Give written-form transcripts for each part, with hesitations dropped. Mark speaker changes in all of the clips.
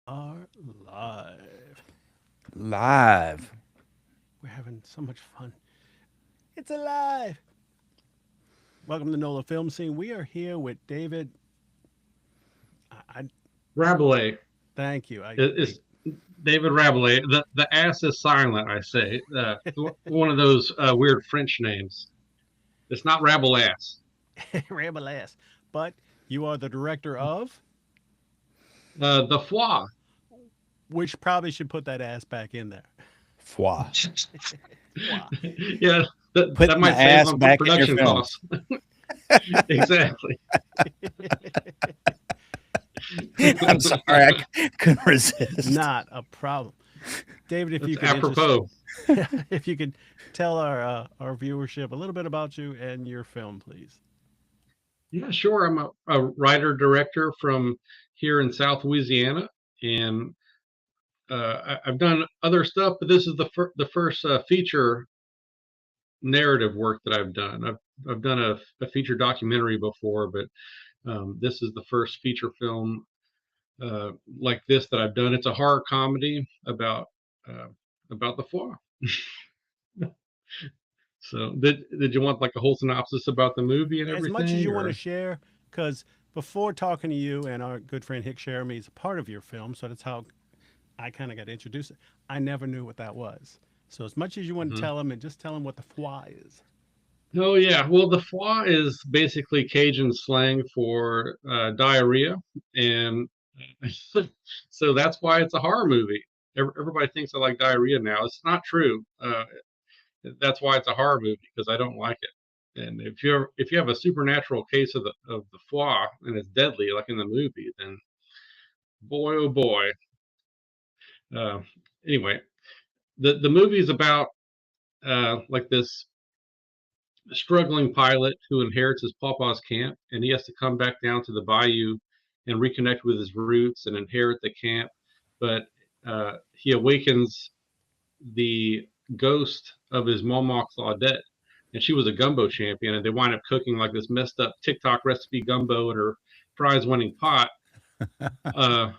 Speaker 1: Are live.
Speaker 2: Live.
Speaker 1: We're having so much fun. It's alive. Welcome to NOLA Film Scene. We are here with David. I
Speaker 3: Rabelais.
Speaker 1: thank you.
Speaker 3: It's David Rabelais. The ass is silent, I say. One of those weird French names. It's not Rabelais.
Speaker 1: ramble ass. But you are the director of,
Speaker 3: The foie.
Speaker 1: which probably should put that ass back in there.
Speaker 2: Foie.
Speaker 1: Wow.
Speaker 3: Yeah, that
Speaker 2: Putting the
Speaker 3: might save
Speaker 2: ass
Speaker 3: on
Speaker 2: back in your
Speaker 3: production
Speaker 2: films.
Speaker 3: costs. Exactly.
Speaker 2: I'm sorry, I couldn't resist.
Speaker 1: Not a problem. David, if you
Speaker 3: That's
Speaker 1: could
Speaker 3: apropos.
Speaker 1: if you could tell our viewership a little bit about you and your film, please.
Speaker 3: Yeah, sure. I'm a writer director from here in South Louisiana, and I've done other stuff, but this is the first feature narrative work that I've done. I've done a feature documentary before, but this is the first feature film uh, like this that I've done. It's a horror comedy uh, about the foie. So did you want like a whole synopsis about the movie and
Speaker 1: As much as
Speaker 3: everything,
Speaker 1: you want to
Speaker 3: or?
Speaker 1: share, because before talking to you and our good friend Hick Jeremy is a part of your film, so that's how I kind of got introduced. I never knew what that was. So as much as you want to
Speaker 3: Mhm.
Speaker 1: tell them, and just tell them what the foie is.
Speaker 3: Oh yeah, well the foie is basically Cajun slang for diarrhea, and so that's why it's a horror movie. Everybody thinks I like diarrhea now. It's not true. That's why it's a horror movie because I don't like it. And if you have a supernatural case of the foie and it's deadly, like in the movie, then boy oh boy. Uh, anyway, the movie is about like this struggling pilot who inherits his papa's camp, and he has to come back down to the bayou and reconnect with his roots and inherit the camp. But he awakens the ghost of his Mama Claudette, and she was a gumbo champion, and they wind up cooking like this messed up TikTok recipe gumbo in her prize-winning pot. Uh,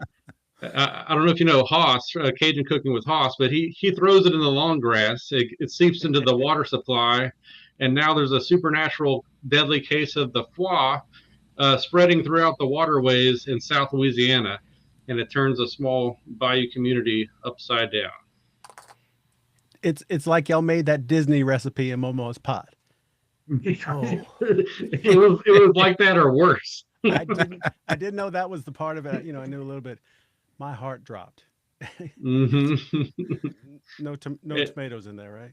Speaker 3: I don't know if you know Haas, Cajun cooking with Haas, but he throws it in the long grass. It seeps into the water supply, and now there's a supernatural deadly case of the foie spreading throughout the waterways in South Louisiana, and it turns a small bayou community upside down.
Speaker 1: It's like y'all made that Disney recipe in Momo's pot. Oh,
Speaker 3: It was like that or worse.
Speaker 1: I didn't know that was the part of it. I knew a little bit. My heart dropped.
Speaker 3: Mm-hmm.
Speaker 1: No tomatoes in there, right?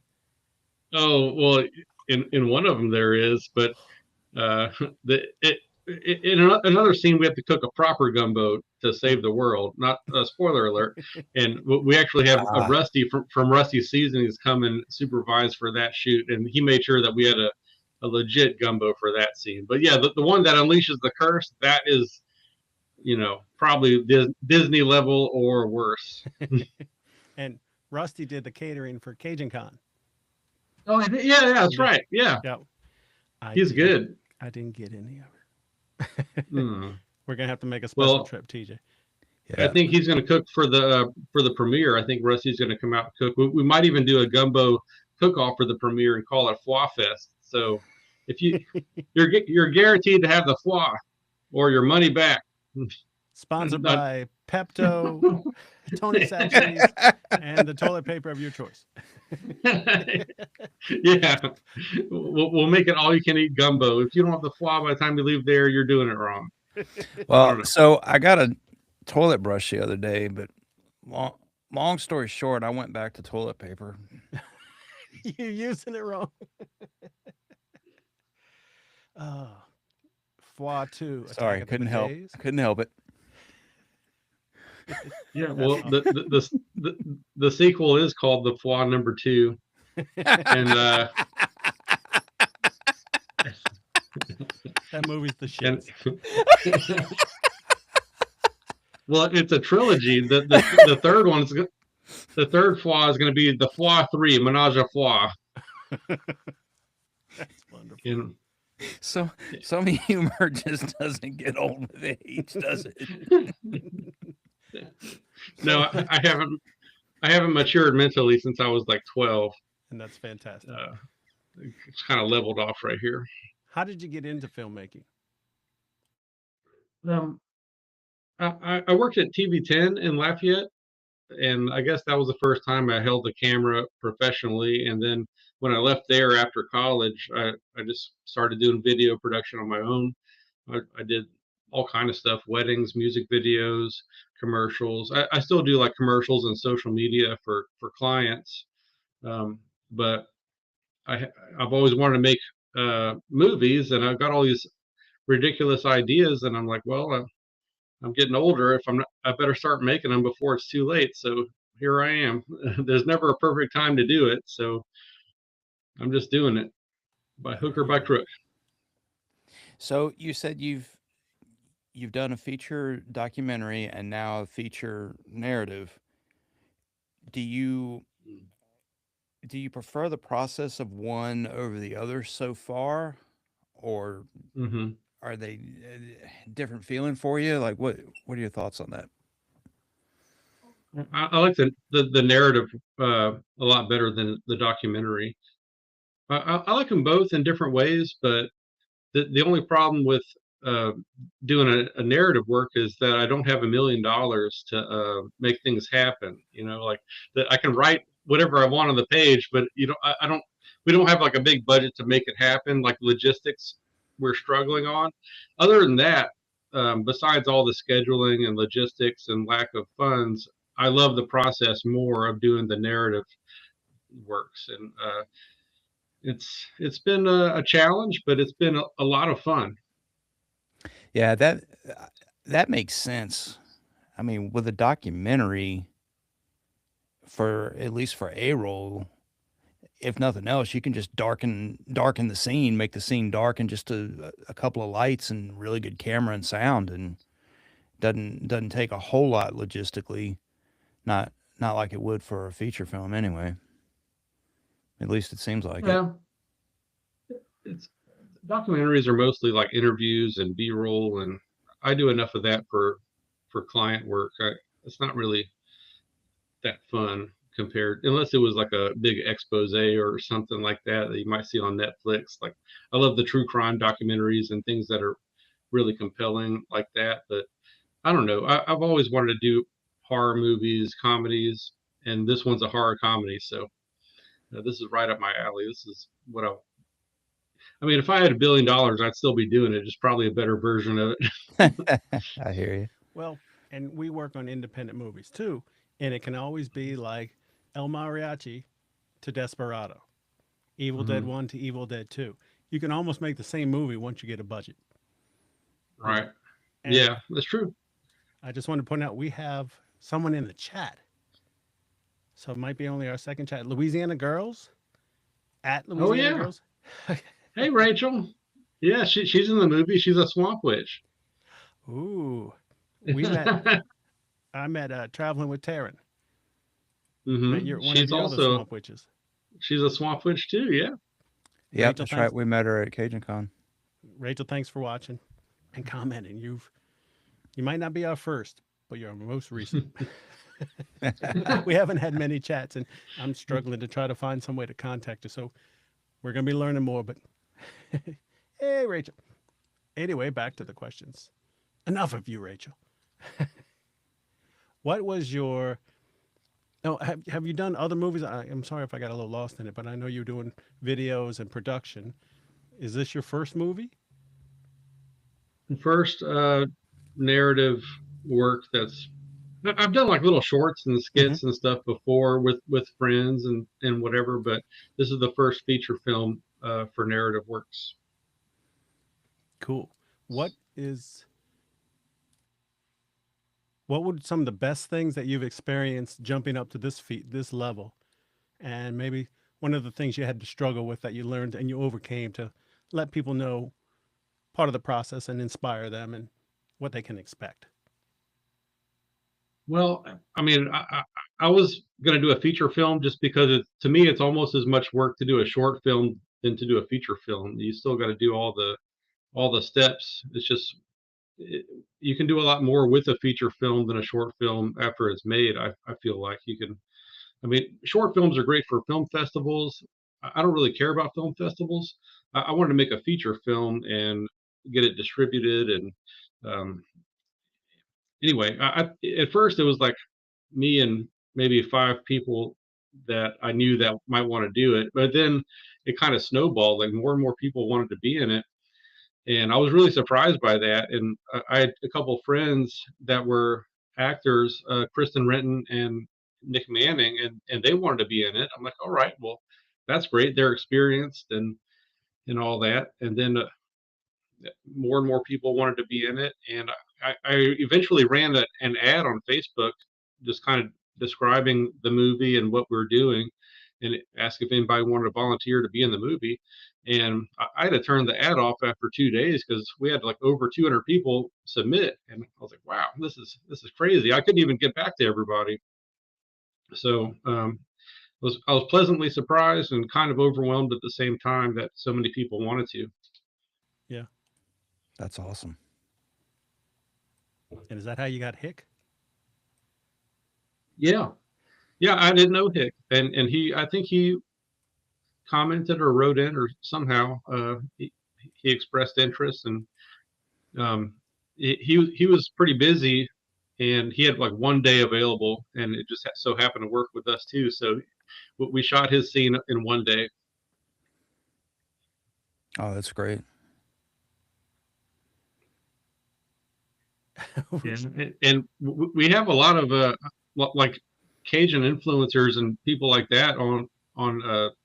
Speaker 3: Oh well, in one of them there is, but uh, the in another scene we have to cook a proper gumbo to save the world. Not a spoiler alert. And we actually have a
Speaker 2: Ah,
Speaker 3: Rusty from Rusty Seasonings come and supervise for that shoot, and he made sure that we had a legit gumbo for that scene. But yeah, the one that unleashes the curse, that is, probably Disney level or worse.
Speaker 1: And Rusty did the catering for Cajun Con.
Speaker 3: Oh, yeah, that's
Speaker 1: Yeah,
Speaker 3: right. Yeah,
Speaker 1: yeah. I
Speaker 3: he's
Speaker 1: didn't.
Speaker 3: good.
Speaker 1: I didn't get any of it.
Speaker 3: Mm.
Speaker 1: We're gonna have to make a special
Speaker 3: Well,
Speaker 1: trip, TJ.
Speaker 3: I
Speaker 2: yeah.
Speaker 3: think he's going to cook for the premiere. I think Rusty's going to come out and cook. We might even do a gumbo cook off for the premiere and call it Foie Fest. So if you're guaranteed to have the foie or your money back.
Speaker 1: Sponsored
Speaker 3: Not-
Speaker 1: by Pepto, Tony Chachere's, and the toilet paper of your choice.
Speaker 3: yeah, we'll make it all you can eat gumbo. If you don't have the foie by the time you leave there, you're doing it wrong. I
Speaker 2: Well,
Speaker 3: don't know.
Speaker 2: so I got a toilet brush the other day, but long, long story short, I went back to toilet paper.
Speaker 1: You're using it wrong. Oh, Foie 2, Attack
Speaker 2: Sorry,
Speaker 1: of the
Speaker 2: couldn't help.
Speaker 1: Bidets.
Speaker 2: I couldn't help it.
Speaker 3: Yeah,
Speaker 1: That's
Speaker 3: well,
Speaker 1: awesome.
Speaker 3: the sequel is called the Foie Number Two, and
Speaker 1: That movie's the
Speaker 3: and
Speaker 1: shits.
Speaker 3: well, it's a trilogy. The third one's the third foie is going to be the Foie Three, Menage a Foie.
Speaker 1: That's wonderful.
Speaker 3: And
Speaker 2: So some humor just doesn't get old with age, does it?
Speaker 3: No, I haven't matured mentally since I was like 12.
Speaker 1: And that's fantastic.
Speaker 3: It's kind of leveled off right here.
Speaker 1: How did you get into filmmaking?
Speaker 3: Um, I worked at TV10 in Lafayette, and I guess that was the first time I held the camera professionally. And then when I left there after college, I just started doing video production on my own. I did all kind of stuff: weddings, music videos, commercials. I still do like commercials and social media for clients, but I've always wanted to make movies, and I've got all these ridiculous ideas, and I'm like, well, I'm getting older. If I'm not, I better start making them before it's too late. So here I am. There's never a perfect time to do it, so I'm just doing it by hook or by crook.
Speaker 2: So you said you've done a feature documentary and now a feature narrative. Do you prefer the process of one over the other so far, or
Speaker 3: Hmm.
Speaker 2: are they different feeling for you? Like what are your thoughts on that?
Speaker 3: I like the narrative a lot better than the documentary. I like them both in different ways, but the only problem with uh, doing a narrative work is that I don't have $1 million to make things happen. You know, like that I can write whatever I want on the page, but I don't. We don't have like a big budget to make it happen. Like logistics, we're struggling on. Other than that, besides all the scheduling and logistics and lack of funds, I love the process more of doing the narrative works, and it's been a challenge, but it's been a lot of fun.
Speaker 2: Yeah, that makes sense. I mean, with a documentary, for at least for a roll, if nothing else, you can just darken the scene, make the scene dark, and just a couple of lights and really good camera and sound, and doesn't take a whole lot logistically. Not like it would for a feature film anyway. At least it seems like it.
Speaker 3: Yeah, it's documentaries are mostly like interviews and B-roll, and I do enough of that for client work. It's not really that fun compared, unless it was like a big expose or something like that that you might see on Netflix. Like I love the true crime documentaries and things that are really compelling like that. But I don't know. I've always wanted to do horror movies, comedies, and this one's a horror comedy. So this is right up my alley. This is what I mean, if I had $1 billion, I'd still be doing it. Just probably a better version of it.
Speaker 2: I hear you.
Speaker 1: Well, and we work on independent movies too, and it can always be like El Mariachi to Desperado, Evil Dead
Speaker 3: Mhm.
Speaker 1: 1 to Evil Dead 2. You can almost make the same movie once you get a budget.
Speaker 3: Right.
Speaker 1: And
Speaker 3: Yeah, that's true.
Speaker 1: I just want to point out we have someone in the chat. So it might be only our second chat. Louisiana Girls at
Speaker 3: Oh
Speaker 1: Louisiana
Speaker 3: yeah.
Speaker 1: Girls.
Speaker 3: Hey, Rachel. Yeah, she's in the movie. She's a swamp witch.
Speaker 1: Ooh, we met. I met traveling with Taryn. Met your one of
Speaker 3: She's
Speaker 1: your other
Speaker 3: also
Speaker 1: swamp witches.
Speaker 3: she's a swamp witch too. Yeah.
Speaker 2: Yep,
Speaker 1: Rachel,
Speaker 2: that's right.
Speaker 1: thanks.
Speaker 2: We met her at Cajun Con.
Speaker 1: Rachel, thanks for watching and commenting. You might not be our first, but you're our most recent. We haven't had many chats, and I'm struggling to try to find some way to contact her. So we're gonna be learning more. But hey, Rachel. Anyway, back to the questions. Enough of you, Rachel. What was your? Oh, have you done other movies? I'm sorry if I got a little lost in it, but I know you're doing videos and production. Is this your first movie?
Speaker 3: First narrative work that's I've done like little shorts and
Speaker 1: Mm-hmm.
Speaker 3: skits and stuff before with friends and whatever, but this is the first feature film for narrative works.
Speaker 1: Cool. What is what would some of the best things that you've experienced jumping up to this level, and maybe one of the things you had to struggle with that you learned and you overcame to let people know part of the process and inspire them and what they can expect?
Speaker 3: Well, I mean, I was going to do a feature film just because to me it's almost as much work to do a short film than to do a feature film. You still got to do all the steps. It's just you can do a lot more with a feature film than a short film after it's made. I feel like you can. I mean, short films are great for film festivals. I don't really care about film festivals. I wanted to make a feature film and get it distributed. And um, anyway, at first it was like me and maybe 5 people that I knew that might want to do it, but then it kind of snowballed. Like more and more people wanted to be in it, and I was really surprised by that. And I had a couple of friends that were actors, Kristen Renton and Nick Manning, and they wanted to be in it. I'm like, all right, well, that's great. They're experienced and all that. And then more and more people wanted to be in it, and I eventually ran an ad on Facebook, just kind of describing the movie and what we're doing, and asked if anybody wanted to volunteer to be in the movie. And I had to turn the ad off after 2 days because we had like over 200 people submit, and I was like, "Wow, this is crazy." I couldn't even get back to everybody. So I was pleasantly surprised and kind of overwhelmed at the same time that so many people wanted to.
Speaker 1: Yeah.
Speaker 2: That's awesome.
Speaker 1: And is that how you got Hick?
Speaker 3: Yeah, yeah, I didn't know Hick, and I think he commented or wrote in or somehow he expressed interest, and he was pretty busy, and he had like one day available, and it just so happened to work with us too. So we shot his scene in one day.
Speaker 2: Oh, that's great.
Speaker 3: Yeah, and we have a lot of like Cajun influencers and people like that on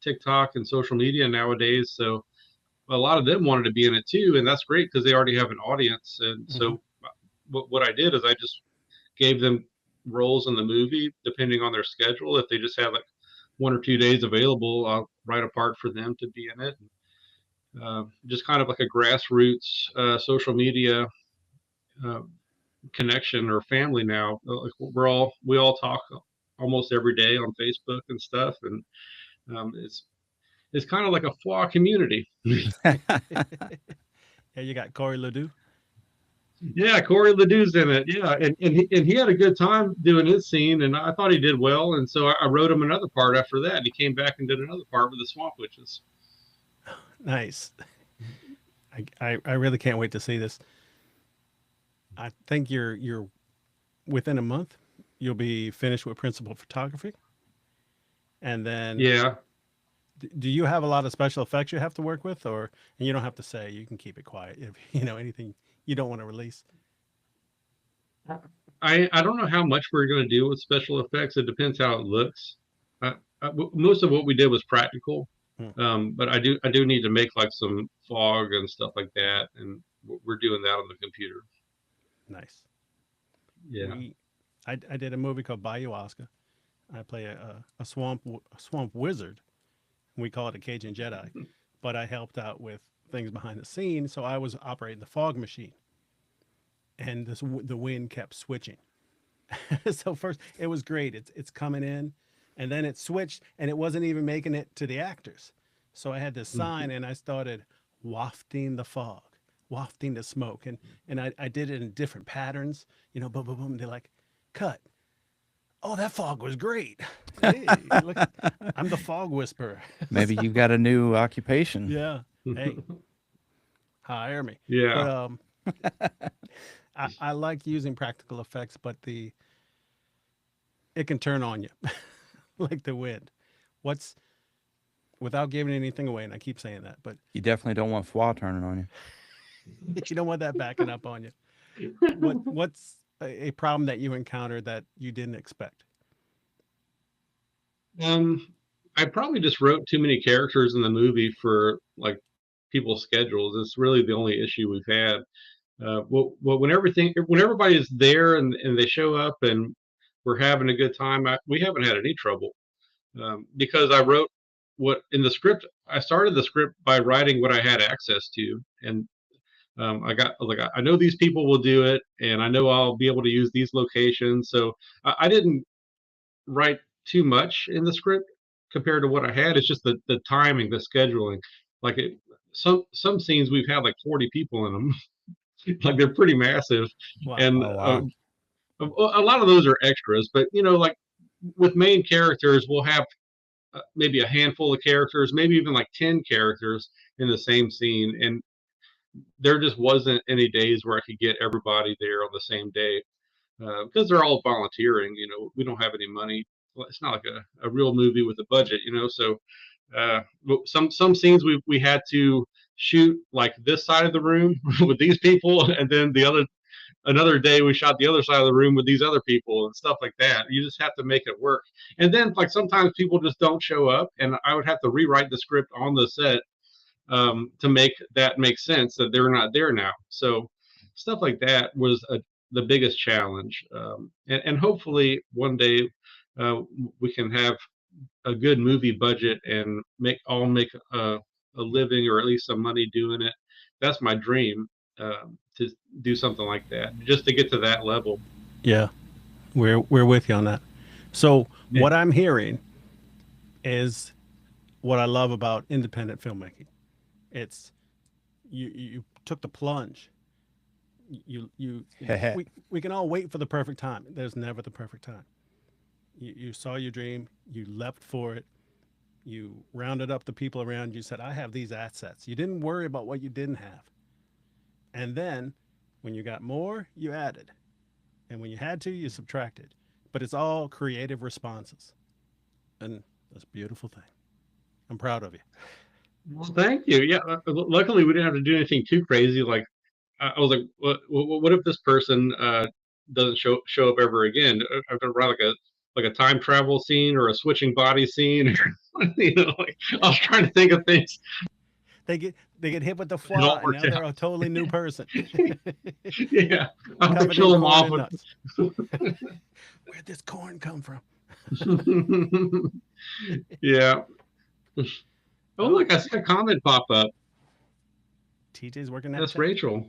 Speaker 3: TikTok and social media nowadays. So a lot of them wanted to be in it too, and that's great because they already have an audience. And so what I did is I just gave them roles in the movie depending on their schedule. If they just have like 1 or 2 days available, I'll write a part for them to be in it. Just kind of like a grassroots social media uh, connection or family now. Like we all talk almost every day on Facebook and stuff, and it's kind of like a flaw community.
Speaker 1: Yeah, you got Corey Ledoux.
Speaker 3: Yeah, Corey Ledoux's in it. Yeah, and he had a good time doing his scene, and I thought he did well. And so I wrote him another part after that, and he came back and did another part with the Swamp Witches.
Speaker 1: Nice. I really can't wait to see this. I think you're within a month you'll be finished with principal photography, and then
Speaker 3: Yeah.
Speaker 1: do you have a lot of special effects you have to work with, or and you don't have to say, you can keep it quiet if you know anything you don't want to release.
Speaker 3: I don't know how much we're going to do with special effects. It depends how it looks. Most of what we did was practical,
Speaker 1: Hmm.
Speaker 3: but I do need to make like some fog and stuff like that, and we're doing that on the computer.
Speaker 1: Nice.
Speaker 3: Yeah.
Speaker 1: I did a movie called Bayou Oscar. I play a swamp wizard. We call it a Cajun Jedi, but I helped out with things behind the scenes. So I was operating the fog machine, and the wind kept switching. So first it was great. It's coming in, and then it switched, and it wasn't even making it to the actors. So I had this sign, and I started wafting the fog, wafting the smoke, and I did it in different patterns. You know, boom, boom, boom. They're like, cut. Oh, that fog was great. Hey, look, I'm the fog whisperer.
Speaker 2: Maybe you've got a new occupation.
Speaker 1: Yeah. Hey, hire me.
Speaker 3: Yeah.
Speaker 1: But I like using practical effects, but it can turn on you like the wind. What's Without giving anything away, and I keep saying that, but
Speaker 2: You definitely don't want flaw turning on you.
Speaker 1: you don't want that backing up on you. What's a problem that you encountered that you didn't expect?
Speaker 3: I probably just wrote too many characters in the movie for like people's schedules. It's really the only issue we've had. When when everybody is there and they show up and we're having a good time, we haven't had any trouble because I wrote what in the script. I started the script by writing what I had access to, and I got like I know these people will do it, and I know I'll be able to use these locations. So I didn't write too much in the script compared to what I had. It's just the timing, the scheduling. Like some scenes we've had like 40 people in them. Like they're pretty massive,
Speaker 1: Wow.
Speaker 3: and
Speaker 2: Oh, wow.
Speaker 3: a lot of those are extras. But like with main characters, we'll have maybe a handful of characters, maybe even like 10 characters in the same scene, and there just wasn't any days where I could get everybody there on the same day because they're all volunteering. We don't have any money. Well, it's not like a real movie with a budget. So some scenes we had to shoot like this side of the room with these people, and then another day we shot the other side of the room with these other people and stuff like that. You just have to make it work. And then like sometimes people just don't show up, and I would have to rewrite the script on the set to make that make sense that they're not there now. So stuff like that was the biggest challenge. And hopefully one day we can have a good movie budget and make a living or at least some money doing it. That's my dream, to do something like that, just to get to that level.
Speaker 1: Yeah, we're with you on that. So
Speaker 3: Yeah.
Speaker 1: what I'm hearing is what I love about independent filmmaking. It's you took the plunge. We can all wait for the perfect time. There's never the perfect time. You saw your dream, you leapt for it, you rounded up the people around you, said, I have these assets. You didn't worry about what you didn't have. And then when you got more, you added. And when you had to, you subtracted. But it's all creative responses. And that's a beautiful thing. I'm proud of you.
Speaker 3: Well, thank you. Yeah, luckily we didn't have to do anything too crazy. Like I was like, what if this person doesn't show up ever again? I'm gonna write like a time travel scene or a switching body scene. Like, I was trying to think of things.
Speaker 1: They get hit with the fly, and now they're a totally new person.
Speaker 3: Yeah, I'm gonna
Speaker 1: Covered
Speaker 3: kill
Speaker 1: in
Speaker 3: them
Speaker 1: corn
Speaker 3: off
Speaker 1: and
Speaker 3: with.
Speaker 1: nuts. Where'd this corn come from?
Speaker 3: Yeah. Oh, look, I see a comment pop up.
Speaker 1: TJ's working that.
Speaker 3: That's
Speaker 1: chat.
Speaker 3: Rachel.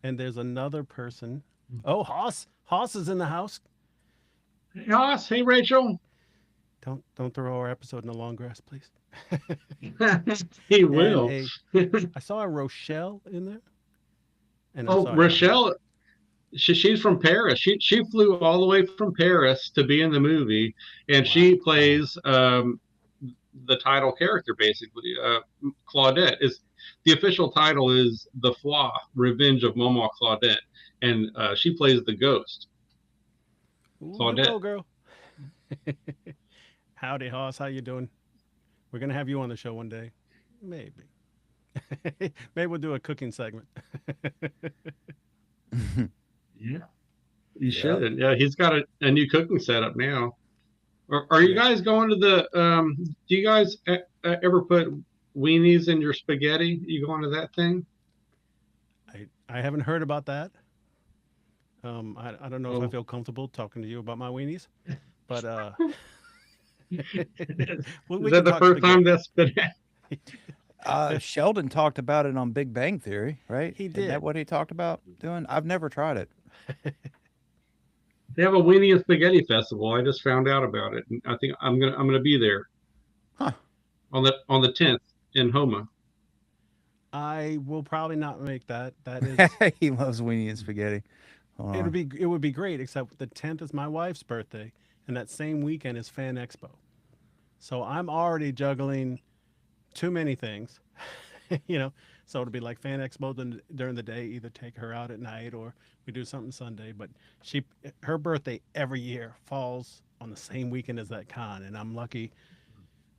Speaker 1: And there's another person. Oh, Hoss. Hoss is in the house.
Speaker 3: Hey, Hoss. Hey, Rachel.
Speaker 1: Don't throw our episode in the long grass, please.
Speaker 3: He will.
Speaker 1: I saw a Rochelle in there. And
Speaker 3: Rochelle. She's from Paris. She flew all the way from Paris to be in the movie, and she plays the title character basically. Claudette is the official title is The Flaw: Revenge of Mama Claudette, and she plays the ghost.
Speaker 1: Claudette. You go, girl. Howdy, Hoss. How you doing? We're gonna have you on the show one day, maybe. Maybe we'll do a cooking segment.
Speaker 3: Yeah, you should. Yeah, he's got a new cooking setup now. Are you guys going to the? Do you guys ever put weenies in your spaghetti? You going to that thing?
Speaker 1: I haven't heard about that. I don't know if I feel comfortable talking to you about my weenies, but
Speaker 3: is that the first time that's been?
Speaker 2: Sheldon talked about it on Big Bang Theory, right?
Speaker 1: He did.
Speaker 2: Isn't that what he talked about doing? I've never tried it.
Speaker 3: They have a weenie and spaghetti festival. I just found out about it, and I think I'm gonna be there.
Speaker 2: Huh.
Speaker 3: On the 10th in Homa.
Speaker 1: I will probably not make that. That is.
Speaker 2: He loves weenie and spaghetti.
Speaker 1: It would be great, except the 10th is my wife's birthday, and that same weekend is Fan Expo. So I'm already juggling too many things, So it'll be like Fan Expo during the day, either take her out at night or we do something Sunday. But her birthday every year falls on the same weekend as that con, and I'm lucky.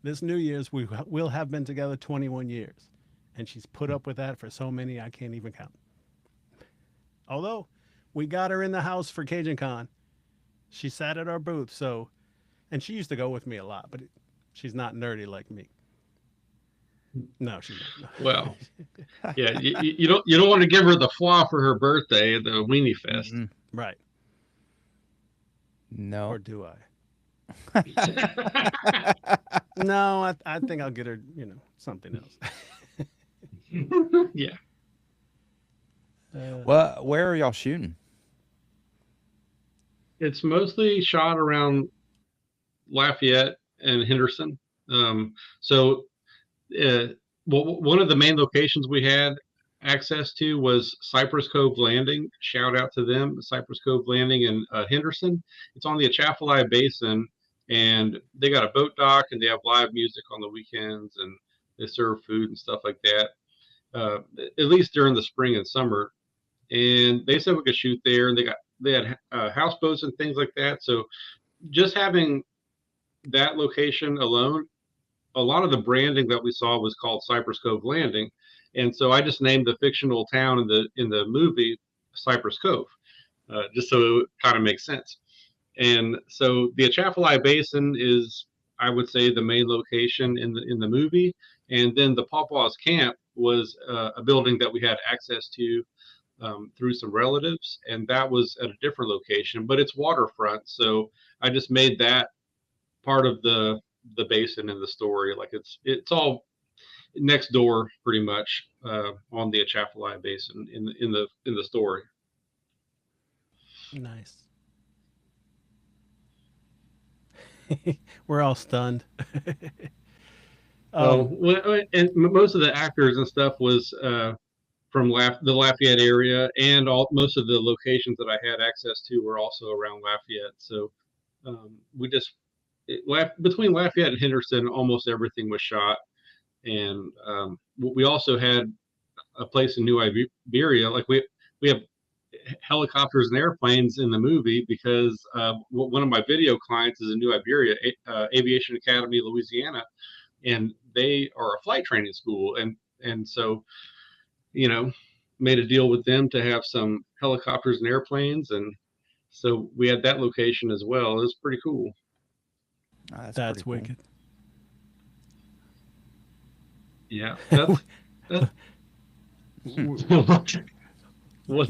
Speaker 1: This New Year's we'll have been together 21 years, and she's put up with that for so many I can't even count. Although we got her in the house for Cajun Con, she sat at our booth. And she used to go with me a lot, but she's not nerdy like me. No, she's not.
Speaker 3: Well, yeah, you don't want to give her the flaw for her birthday at the Weenie Fest,
Speaker 1: right?
Speaker 2: No,
Speaker 1: or do I? No, I think I'll get her, something else.
Speaker 3: Yeah.
Speaker 2: Well, where are y'all shooting?
Speaker 3: It's mostly shot around Lafayette and Henderson. One of the main locations we had access to was Cypress Cove Landing. Shout out to them, Cypress Cove Landing in Henderson. It's on the Atchafalaya Basin, and they got a boat dock, and they have live music on the weekends, and they serve food and stuff like that. At least during the spring and summer. And they said we could shoot there, and they had houseboats and things like that. So just having that location alone, a lot of the branding that we saw was called Cypress Cove Landing, and so I just named the fictional town in the movie Cypress Cove, just so it kind of makes sense. And so the Atchafalaya Basin is, I would say, the main location in the movie, and then the Pawpaws Camp was a building that we had access to through some relatives, and that was at a different location, but it's waterfront, so I just made that part of the basin in the story. Like it's all next door pretty much on the Atchafalaya Basin in the story.
Speaker 1: Nice. We're all stunned.
Speaker 3: And most of the actors and stuff was from the Lafayette area, and most of the locations that I had access to were also around Lafayette. So we just between Lafayette and Henderson, almost everything was shot. And we also had a place in New Iberia. Like we have helicopters and airplanes in the movie because one of my video clients is in New Iberia, Aviation Academy, Louisiana, and they are a flight training school. And so, made a deal with them to have some helicopters and airplanes. And so we had that location as well. It was pretty cool.
Speaker 2: Oh,
Speaker 1: that's
Speaker 2: cool.
Speaker 1: wicked.
Speaker 3: Yeah.
Speaker 1: You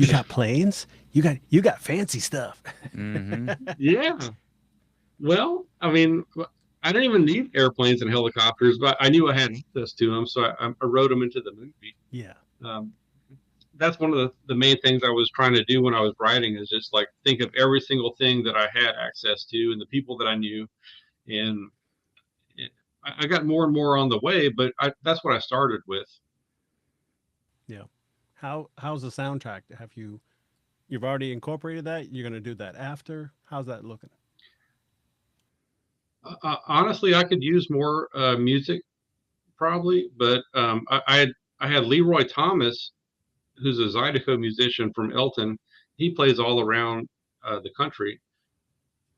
Speaker 1: got planes? You got fancy stuff.
Speaker 2: Mm-hmm.
Speaker 3: Yeah. Well, I mean, I didn't even need airplanes and helicopters, but I knew I had access to them, so I wrote them into the movie.
Speaker 1: Yeah.
Speaker 3: That's one of the main things I was trying to do when I was writing, is just like think of every single thing that I had access to and the people that I knew. And I got more and more on the way, but that's what I started with.
Speaker 1: Yeah. How's the soundtrack? You've already incorporated that? You're going to do that after? How's that looking?
Speaker 3: Honestly, I could use more music probably, but I had Leroy Thomas, who's a Zydeco musician from Elton. He plays all around the country,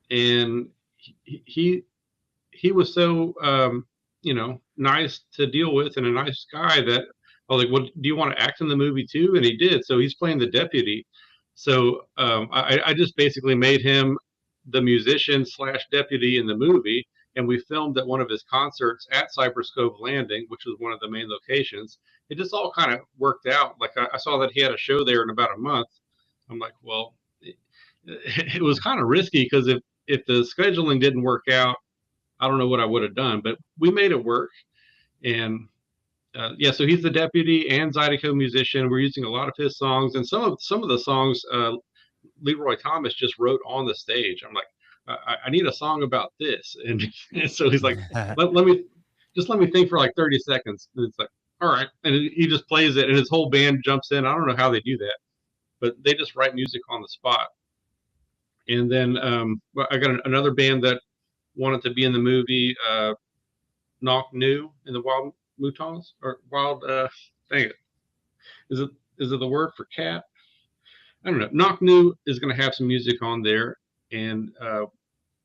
Speaker 3: and he was so nice to deal with and a nice guy that I was like, well, do you want to act in the movie too? And he did. So he's playing the deputy. So I just basically made him the musician / deputy in the movie. And we filmed at one of his concerts at Cypress Cove Landing, which was one of the main locations. It just all kind of worked out. Like I saw that he had a show there in about a month. I'm like, well, it was kind of risky because if the scheduling didn't work out, I don't know what I would have done, but we made it work. And so he's the deputy and Zydeco musician. We're using a lot of his songs, and some of the songs Leroy Thomas just wrote on the stage. I'm like, I need a song about this, and so he's like, let me think for like 30 seconds. And it's like, all right, and he just plays it, and his whole band jumps in. I don't know how they do that, but they just write music on the spot. And then I got another band that wanted to be in the movie, Knock New in the Wild Mutons, or Wild, dang it. Is it the word for cat? I don't know. Knock New is going to have some music on there, and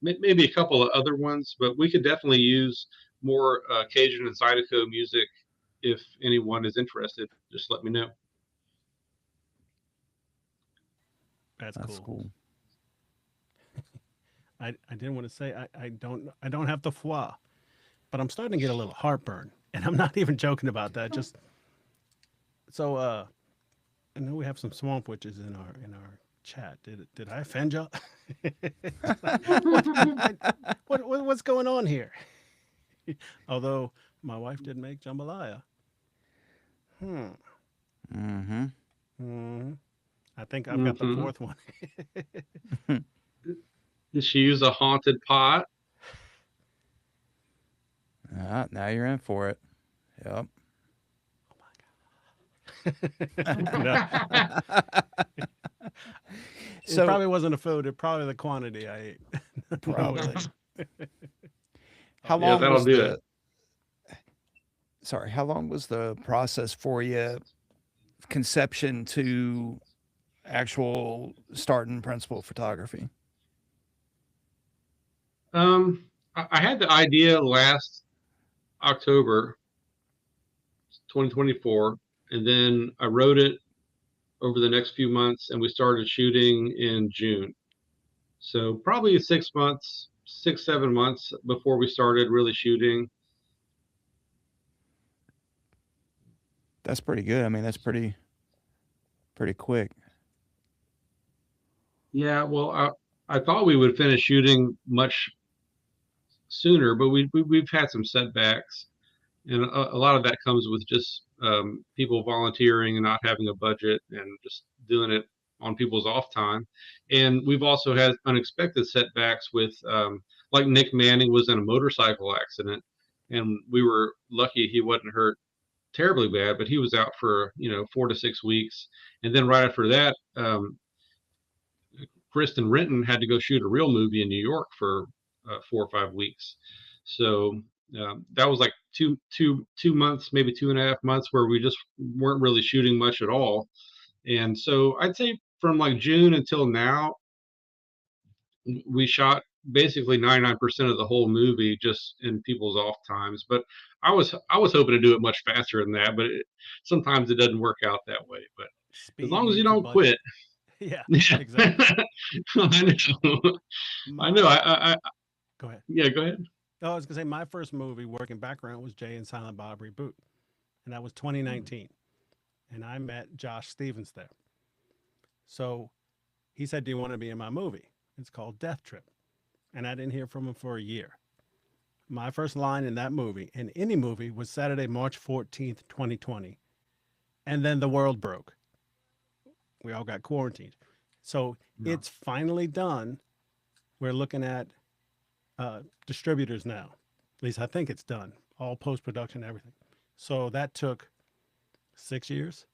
Speaker 3: maybe a couple of other ones, but we could definitely use more Cajun and Zydeco music if anyone is interested. Just let me know.
Speaker 1: That's cool.
Speaker 2: Cool.
Speaker 1: I didn't want to say I don't have the foie, but I'm starting to get a little heartburn, and I'm not even joking about that. Just so I know we have some swamp witches in our chat. Did I offend y'all? What's going on here? Although my wife did make jambalaya.
Speaker 2: Mm-hmm.
Speaker 1: I think I've got the fourth one.
Speaker 3: Did she use a haunted pot?
Speaker 2: Now you're in for it. Yep.
Speaker 1: Oh my No, it
Speaker 2: So
Speaker 1: probably wasn't the food. It probably the quantity I ate.
Speaker 2: probably.
Speaker 1: Knowingly.
Speaker 2: How
Speaker 3: Yeah,
Speaker 2: long
Speaker 3: that'll
Speaker 2: was
Speaker 3: do it.
Speaker 2: how long was the process for you, conception to actual starting principal photography?
Speaker 3: I had the idea last October 2024, and then I wrote it over the next few months, and we started shooting in June. So probably 6 months, 7 months before we started really shooting.
Speaker 2: That's pretty good. I mean, that's pretty quick.
Speaker 3: Yeah, well, I thought we would finish shooting much sooner, but we've had some setbacks, and a lot of that comes with just people volunteering and not having a budget and just doing it on people's off time. And we've also had unexpected setbacks with like Nick Manning was in a motorcycle accident, and we were lucky he wasn't hurt terribly bad, but he was out for 4 to 6 weeks. And then right after that, Kristen Renton had to go shoot a real movie in New York for 4 or 5 weeks. So that was like two months, maybe 2.5 months, where we just weren't really shooting much at all. And so I'd say from like June until now, we shot basically 99% of the whole movie just in people's off times. But I was hoping to do it much faster than that, but sometimes it doesn't work out that way. But as
Speaker 1: Speed
Speaker 3: long as you
Speaker 1: needs a
Speaker 3: don't
Speaker 1: budget.
Speaker 3: quit.
Speaker 1: Yeah,
Speaker 3: Yeah.
Speaker 1: exactly.
Speaker 3: I know. I know.
Speaker 1: My Go ahead.
Speaker 3: Yeah, go ahead.
Speaker 1: Oh, I was gonna say my first movie working background was Jay and Silent Bob Reboot, and that was 2019. And I met Josh Stevens there. So he said, "Do you want to be in my movie?" It's called Death Trip, and I didn't hear from him for a year. My first line in that movie, in any movie, was Saturday, March 14th, 2020, and then the world broke. We all got quarantined. So
Speaker 3: Yeah.
Speaker 1: it's finally done. We're looking at distributors now. At least I think it's done. All post production, everything. So that took 6 years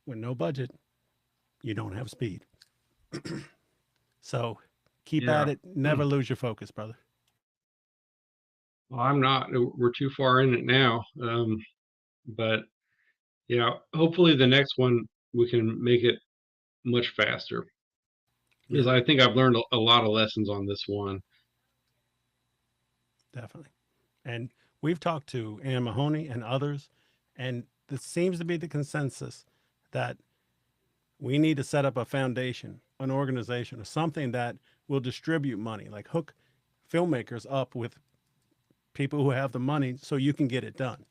Speaker 1: with no budget. You don't have speed. So keep at
Speaker 3: Yeah.
Speaker 1: it. Never lose your focus, brother.
Speaker 3: Well, I'm not. We're too far in it now. But yeah, hopefully the next one we can make it much faster because
Speaker 1: Yeah,
Speaker 3: I think I've learned a lot of lessons on this one.
Speaker 1: definitely. And we've talked to Ann Mahoney and others, and this seems to be the consensus that we need to set up a foundation, an organization, or something that will distribute money, like hook filmmakers up with people who have the money so you can get it done.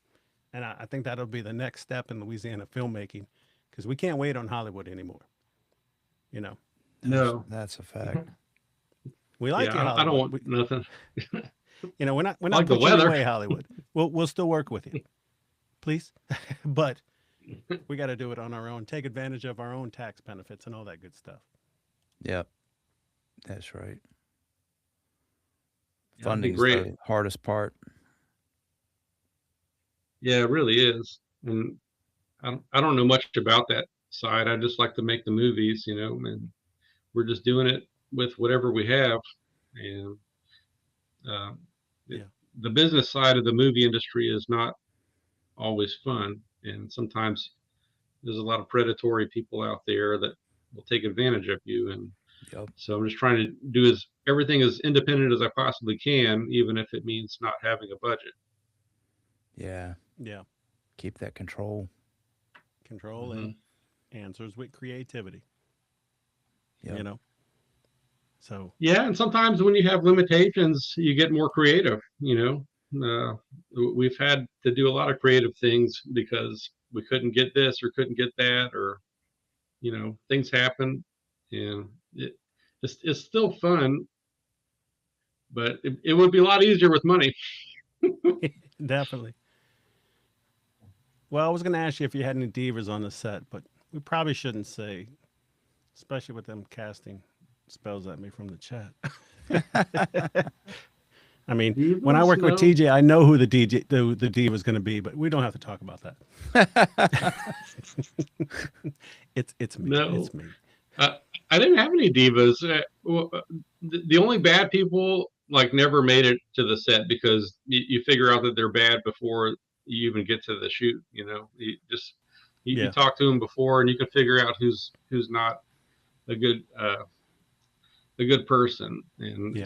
Speaker 1: And I think that'll be the next step in Louisiana filmmaking because we can't wait on Hollywood anymore. You know,
Speaker 3: No.
Speaker 2: That's a fact.
Speaker 1: we like you,
Speaker 3: Yeah, I don't
Speaker 1: Hollywood.
Speaker 3: want nothing.
Speaker 1: We're
Speaker 3: I
Speaker 1: not
Speaker 3: like the
Speaker 1: pushing you
Speaker 3: weather.
Speaker 1: away, Hollywood. We'll still work with you, please. But we got to do it on our own. Take advantage of our own tax benefits and all that good stuff.
Speaker 2: Yep, that's right.
Speaker 3: Yeah, that'd be
Speaker 2: Funding's
Speaker 3: great.
Speaker 2: the hardest part.
Speaker 3: Yeah, it really is. And I don't know much about that side. I just like to make the movies, and we're just doing it with whatever we have. And uh, it,
Speaker 1: Yeah,
Speaker 3: the business side of the movie industry is not always fun, and sometimes there's a lot of predatory people out there that will take advantage of you. And
Speaker 2: Yep.
Speaker 3: so I'm just trying to do everything as independent as I possibly can, even if it means not having a budget.
Speaker 2: Yeah.
Speaker 1: yeah.
Speaker 2: Keep that control.
Speaker 1: Control
Speaker 3: Hmm.
Speaker 1: and answers with creativity.
Speaker 2: Yep.
Speaker 1: You know, so
Speaker 3: Yeah, and sometimes when you have limitations, you get more creative. We've had to do a lot of creative things because we couldn't get this or couldn't get that, or things happen, and it's still fun, but it would be a lot easier with money.
Speaker 1: definitely. Well, I was going to ask you if you had any divas on the set, but we probably shouldn't say, especially with them casting spells at me from the chat. I mean, when I work with
Speaker 3: No.
Speaker 1: TJ, I know who the diva is going to be, but we don't have to talk about that. It's me.
Speaker 3: No.
Speaker 1: It's me.
Speaker 3: I didn't have any divas. The only bad people like never made it to the set because you figure out that they're bad before you even get to the shoot. You know, you talk to them before, and you can figure out who's not a good person. And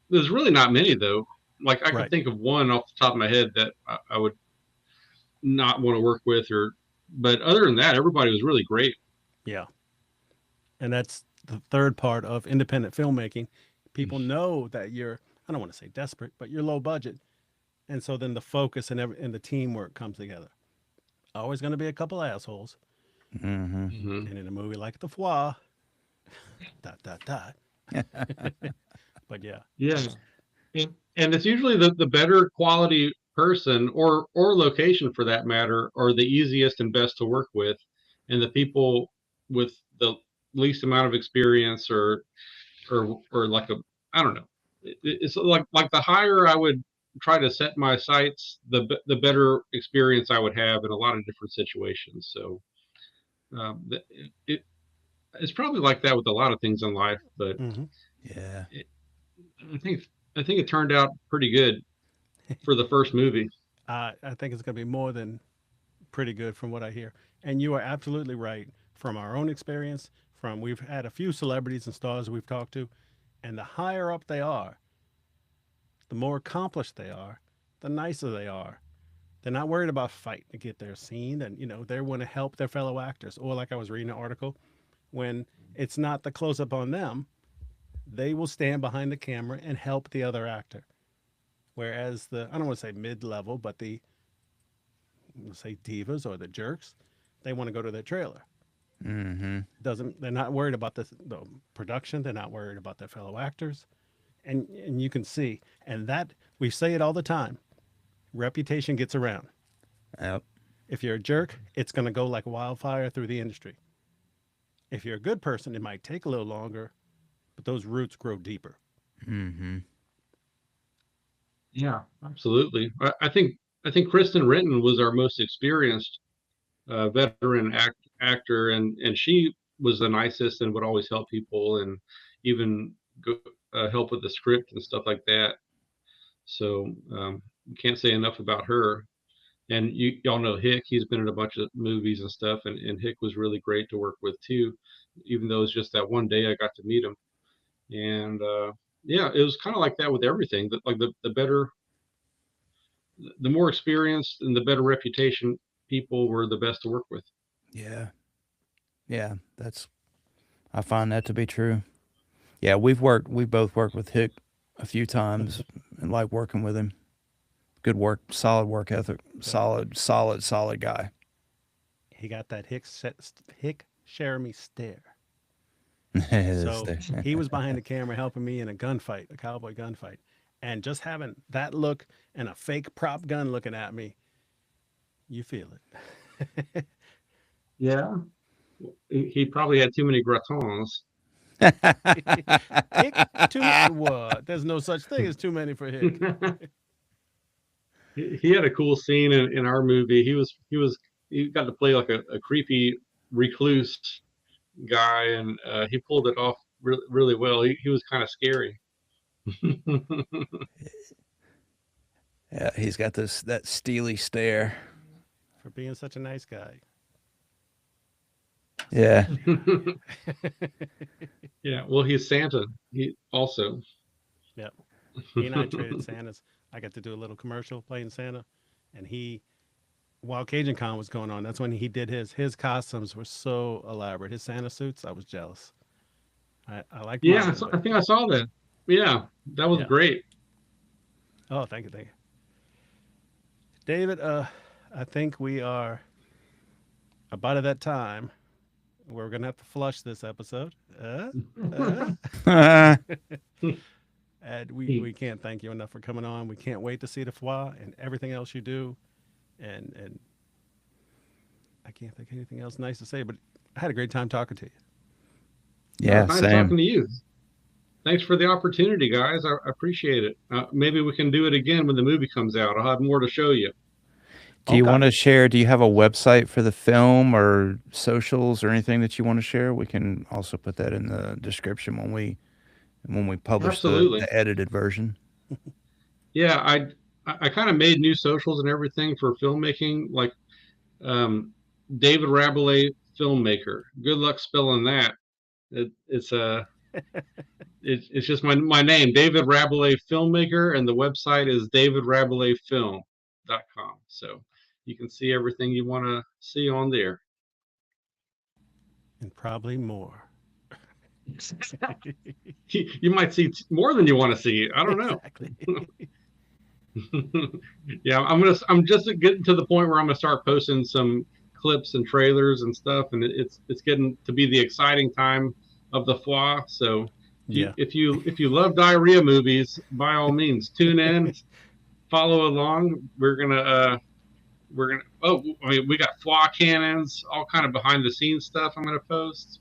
Speaker 3: there's really not many though. Like I can think of one off the top of my head that I would not want to work with, but other than that, everybody was really great.
Speaker 1: Yeah. And that's the third part of independent filmmaking. People know that you're, I don't want to say desperate, but you're low budget. And so then the focus and the teamwork comes together. Always going to be a couple assholes.
Speaker 2: Mm-hmm.
Speaker 3: Mm-hmm.
Speaker 1: And in a movie like The Foie, ... But yeah.
Speaker 3: Yeah. And it's usually the better quality person or location for that matter are the easiest and best to work with, and the people with the least amount of experience or like I don't know, it's like the higher I would try to set my sights, the better experience I would have in a lot of different situations. So it's probably like that with a lot of things in life, but
Speaker 2: Yeah.
Speaker 3: I think it turned out pretty good for the first movie.
Speaker 1: I think it's going to be more than pretty good from what I hear. And you are absolutely right. From our own experience, we've had a few celebrities and stars we've talked to, and the higher up they are, the more accomplished they are, the nicer they are. They're not worried about fighting to get their scene, and they want to help their fellow actors. Or like I was reading an article, when it's not the close up on them, they will stand behind the camera and help the other actor. Whereas I don't want to say mid level, but say divas or the jerks, they want to go to their trailer.
Speaker 2: Mm-hmm.
Speaker 1: They're not worried about the production. They're not worried about their fellow actors, and you can see, and that we say it all the time. Reputation gets around.
Speaker 2: Yep.
Speaker 1: If you're a jerk, it's going to go like wildfire through the industry. If you're a good person, it might take a little longer, but those roots grow deeper.
Speaker 2: Mm-hmm.
Speaker 3: Yeah, absolutely. I think Kristen Renton was our most experienced veteran actor, and she was the nicest and would always help people and even go, help with the script and stuff like that. So can't say enough about her. And y'all know Hick. He's been in a bunch of movies and stuff, and Hick was really great to work with too. Even though it's just that one day I got to meet him, and yeah, it was kind of like that with everything. That like the better, the more experienced and the better reputation people were the best to work with.
Speaker 2: Yeah. Yeah. I find that to be true. Yeah, we both worked with Hick a few times and like working with him. Good work, solid work ethic, solid guy.
Speaker 1: He got that Hick Jeremy stare.
Speaker 2: So
Speaker 1: So he was behind the camera helping me in a gunfight, a cowboy gunfight. And just having that look and a fake prop gun looking at me, you feel it.
Speaker 3: Yeah, he probably had too many gratons.
Speaker 1: Hick, what? There's no such thing as too many for Hick.
Speaker 3: He had a cool scene in our movie. He got to play like a creepy recluse guy, and he pulled it off really well. He was kind of scary.
Speaker 2: Yeah, he's got that steely stare.
Speaker 1: For being such a nice guy.
Speaker 2: Yeah.
Speaker 3: Yeah, well, he's Santa. He also.
Speaker 1: Yep. He and I traded Santas. I got to do a little commercial playing Santa, and while Cajun Con was going on, that's when he did his costumes were so elaborate. His Santa suits, I was jealous. I liked
Speaker 3: Yeah,
Speaker 1: mine,
Speaker 3: I think I saw that. Yeah, that was great.
Speaker 1: Oh, thank you. David, I think we are about at that time. We're gonna have to flush this episode. And we can't thank you enough for coming on. We can't wait to see the Foie and everything else you do. And I can't think of anything else nice to say, but I had a great time talking to you.
Speaker 2: Yeah,
Speaker 3: nice
Speaker 2: same.
Speaker 3: talking to you. thanks for the opportunity, guys. I appreciate it. Maybe we can do it again when the movie comes out. I'll have more to show you.
Speaker 2: Do you
Speaker 1: Okay.
Speaker 2: want to share? Do you have a website for the film or socials or anything that you want to share? We can also put that in the description when we publish
Speaker 3: Absolutely.
Speaker 2: the edited version.
Speaker 3: Yeah, I kind of made new socials and everything for filmmaking, like David Rabelais filmmaker. Good luck spelling that. It's just my name, David Rabelais filmmaker, and the website is davidrabelaisfilm.com. So you can see everything you want to see on there.
Speaker 1: And probably more.
Speaker 3: You might see more than you want to see. I don't know.
Speaker 1: Exactly.
Speaker 3: Yeah, I'm just getting to the point where I'm gonna start posting some clips and trailers and stuff, and it's getting to be the exciting time of the foire. So
Speaker 1: Yeah.
Speaker 3: if you love diarrhea movies, by all means tune in, follow along. We got foie cannons, all kind of behind the scenes stuff I'm gonna post.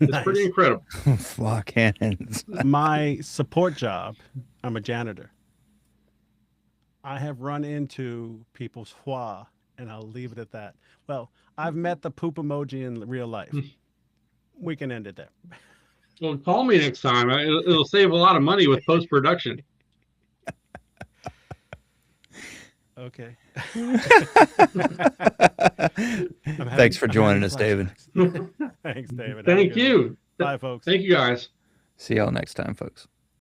Speaker 3: It's pretty
Speaker 1: Nice.
Speaker 3: incredible.
Speaker 2: Flock cannons.
Speaker 1: My support job, I'm a janitor. I have run into people's foie, and I'll leave it at that. Well, I've met the poop emoji in real life. We can end it there.
Speaker 3: Well, call me next time. It'll save a lot of money with post production.
Speaker 1: Okay.
Speaker 2: Thanks for joining us, David.
Speaker 1: Thanks, David. Have a
Speaker 3: Thank
Speaker 1: good one.
Speaker 3: you.
Speaker 1: Bye, folks.
Speaker 3: Thank you, guys.
Speaker 2: See y'all next time, folks.